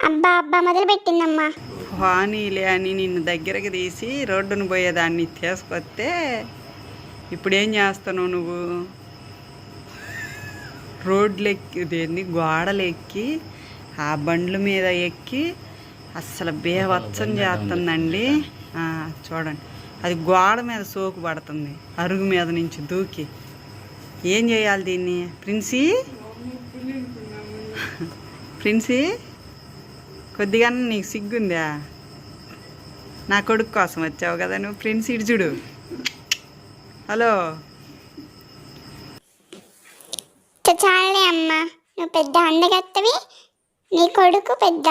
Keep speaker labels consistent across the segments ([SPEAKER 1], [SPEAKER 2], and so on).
[SPEAKER 1] అబ్బా అబ్బా మొదలు పెట్టిందమ్మా.
[SPEAKER 2] హానీలే అని నిన్ను దగ్గరికి తీసి రోడ్డును పోయేదాన్ని తీసుకొస్తే ఇప్పుడేం చేస్తున్నావు నువ్వు? రోడ్లు ఎక్కి దేన్ని గోడలు ఎక్కి ఆ బండ్ల మీద ఎక్కి అస్సలు బేవచ్చం చేస్తుందండి. చూడండి, అది గోడ మీద సోకు పడుతుంది, అరుగు మీద నుంచి దూకి. ఏం చేయాలి దీన్ని? ప్రిన్సీ కొద్దిగా నీకు సిగ్గుందా? నా కొడుకు కోసం వచ్చావు కదా నువ్వు. ప్రిన్సీ ఇటు చూడు. హలో.
[SPEAKER 1] చాలే అమ్మా, నువ్వు పెద్ద అందగత్తవి, నీ కొడుకు పెద్ద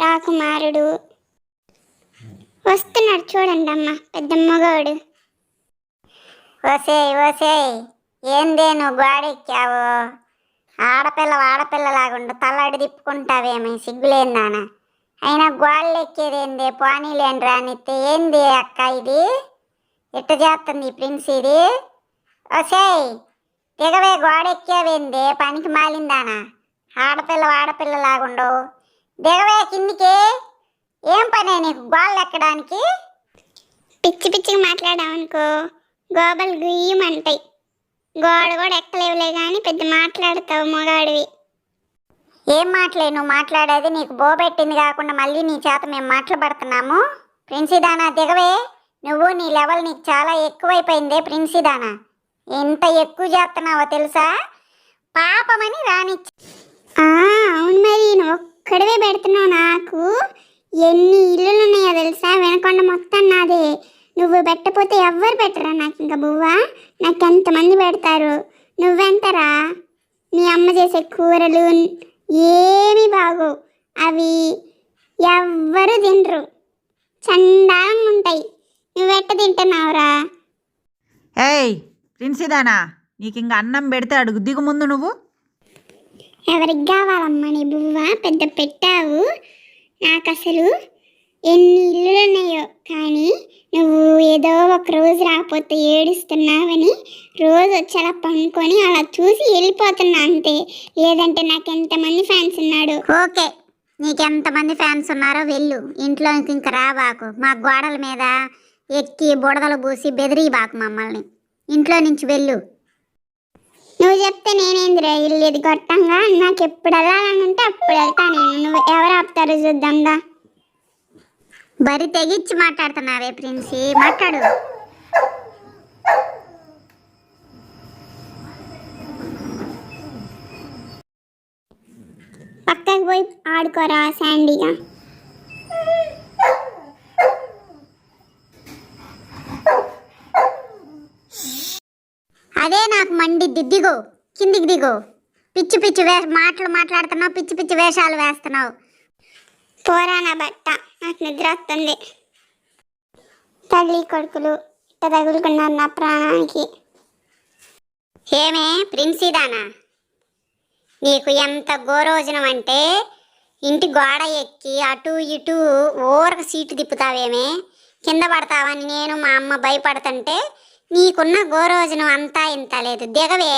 [SPEAKER 1] రాకుమారుడు. వస్తున్నాడు చూడండి అమ్మ, పెద్ద మగవాడు.
[SPEAKER 3] ఓసేయ్ ఏందే నువ్వు గోడెక్కావు? ఆడపిల్లలాగుండు, తల్లాడి తిప్పుకుంటావేమి? సిగ్గులేందానా? అయినా గోడలు ఎక్కేదేందే? పోనీలేని రానిస్తే ఏంది అక్క ఇది? ఎట్టు చేస్తుంది ఈ ప్రిన్స్ ఇది? ఓసేయ్ దిగవే, గోడెక్కావేందే? పనికి మాలిందానా? ఆడపిల్లలాగుండు, దిగవే కిందికి. ఏం పనే నీకు గోడలు ఎక్కడానికి?
[SPEAKER 1] పిచ్చి పిచ్చిగా మాట్లాడావనుకో గోబలు గుయ్యమంటాయి. గోడ కూడా ఎక్కలేవులే కానీ పెద్ద మాట్లాడతావు మగాడివి.
[SPEAKER 3] ఏం మాటలే నువ్వు మాట్లాడేది? నీకు బోబెట్టింది కాకుండా మళ్ళీ నీ చేత మేము మాట్లాడుతున్నాము. ప్రిన్సీదానా దిగవే. నువ్వు నీ లెవెల్ నీకు చాలా ఎక్కువైపోయిందే ప్రిన్సీదానా. ఎంత ఎక్కువ చేస్తున్నావో తెలుసా? పాపమని రానిచ్చి.
[SPEAKER 1] అవును మరి, నువ్వు ఒక్కడవే పెడుతున్నావు. నాకు ఎన్ని ఇల్లులు ఉన్నాయో తెలుసా? వినకొండ మొత్తం నాదే. నువ్వు పెట్టకపోతే ఎవ్వరు పెట్టరా నాకు. ఇంకా బువ్వా, నాకు ఎంతమంది పెడతారు. నువ్వెంతరా? మీ అమ్మ చేసే కూరలు ఏమి బాగు, అవి ఎవ్వరు తినరు, చండాలంగా ఉంటాయి. నువ్వెట్ట తింటున్నావురా?
[SPEAKER 4] ఏయ్ ప్రిన్సీదానా, నీకు ఇంకా అన్నం పెడితే అడుగు, దిగు ముందు నువ్వు.
[SPEAKER 1] ఎవరికి కావాలమ్మా నీ బువ్వ? పెద్ద పెట్టావు. నాకు అసలు ఎన్ని ఇల్లులు ఉన్నాయో, కానీ నువ్వు ఏదో ఒక రోజు రాకపోతే ఏడుస్తున్నావని రోజు వచ్చి అలా పనుకొని అలా చూసి వెళ్ళిపోతున్నా అంతే. లేదంటే నాకు ఎంతమంది ఫ్యాన్స్ ఉన్నాడు.
[SPEAKER 3] ఓకే, నీకెంతమంది ఫ్యాన్స్ ఉన్నారో వెళ్ళు. ఇంట్లోకి ఇంక రాబాకు. మా గోడల మీద ఎక్కి బుడదలు పూసి బెదిరిబాకు మమ్మల్ని. ఇంట్లో నుంచి వెళ్ళు.
[SPEAKER 1] నువ్వు చెప్తే నేనేందిరా వెళ్ళేది గొట్టంగా? నాకు ఎప్పుడు వెళ్ళాలని ఉంటే అప్పుడు వెళ్తా నేను. నువ్వు ఎవరు ఆపుతారో చూద్దాంగా.
[SPEAKER 3] బరి తెగిచ్చి మాట్లాడుతున్నావే ప్రిన్సీ, మాట్లాడు.
[SPEAKER 1] పక్కకు పోయి ఆడుకోరా శాండీగా.
[SPEAKER 3] అదే నాకు మండిద్ది. దిగు, కిందికి దిగు. పిచ్చి పిచ్చి మాటలు మాట్లాడుతున్నావు, పిచ్చి పిచ్చి వేషాలు వేస్తున్నావు.
[SPEAKER 1] పోరా నా బట్ట, నాకు నిద్ర వస్తుంది. తల్లి కొడుకులు ఇట్ట తగులుకున్నారు నా ప్రాణానికి.
[SPEAKER 3] ఏమే ప్రిన్సీదానా, నీకు ఎంత గోరోజనం అంటే ఇంటి గోడ ఎక్కి అటు ఇటు ఊరక సీటు తిప్పుతావేమే? కింద పడతావని నేను మా అమ్మ భయపడుతుంటే నీకున్న గోరోజనం అంతా ఇంత లేదు. దిగవే.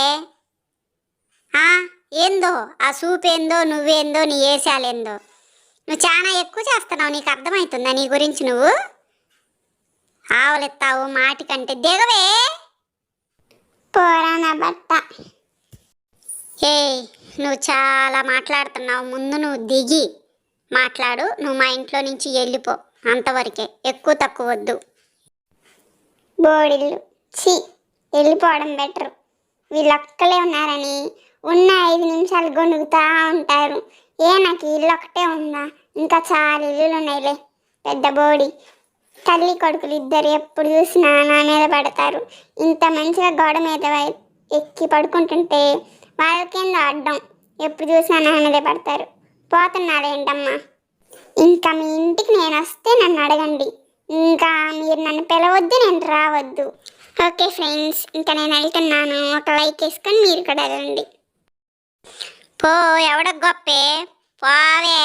[SPEAKER 3] ఏందో ఆ సూపేందో, నువ్వేందో, నీ ఏసాలేందో. నువ్వు చాలా ఎక్కువ చేస్తున్నావు. నీకు అర్థమవుతుందా నీ గురించి? నువ్వు ఆవులెత్తావు మాటికంటే. దిగవే.
[SPEAKER 1] పోరా నా బట్ట.
[SPEAKER 3] నువ్వు చాలా మాట్లాడుతున్నావు. ముందు నువ్వు దిగి మాట్లాడు. నువ్వు మా ఇంట్లో నుంచి వెళ్ళిపో, అంతవరకే. ఎక్కువ తక్కువ వద్దు.
[SPEAKER 1] బోడిల్లు చి, వెళ్ళిపోవడం బెటర్. వీళ్ళొక్కలే ఉన్నారని ఉన్న 5 నిమిషాలు గొనుగుతూ ఉంటారు. నాకు ఇల్లు ఒకటే ఉందా? ఇంకా చాలా ఇల్లులు ఉన్నాయిలే. పెద్ద బోడి. తల్లి కొడుకులు ఇద్దరు ఎప్పుడు చూసినా నా మీద పడతారు. ఇంత మంచిగా గోడ మీద ఎక్కి పడుకుంటుంటే వాళ్ళకేందో అడ్డం. ఎప్పుడు చూసినా నా మీదే పడతారు. పోతున్నారేంటమ్మా? ఇంకా మీ ఇంటికి నేను వస్తే నన్ను అడగండి. ఇంకా మీరు నన్ను పిలవద్దు, నేను రావద్దు. ఓకే ఫ్రెండ్స్, ఇంకా నేను వెళ్తున్నాను. ఒక లైక్ వేసుకొని మీరు కూడా వెళ్ళండి.
[SPEAKER 3] పో, ఎవడ గొప్పే పోవే.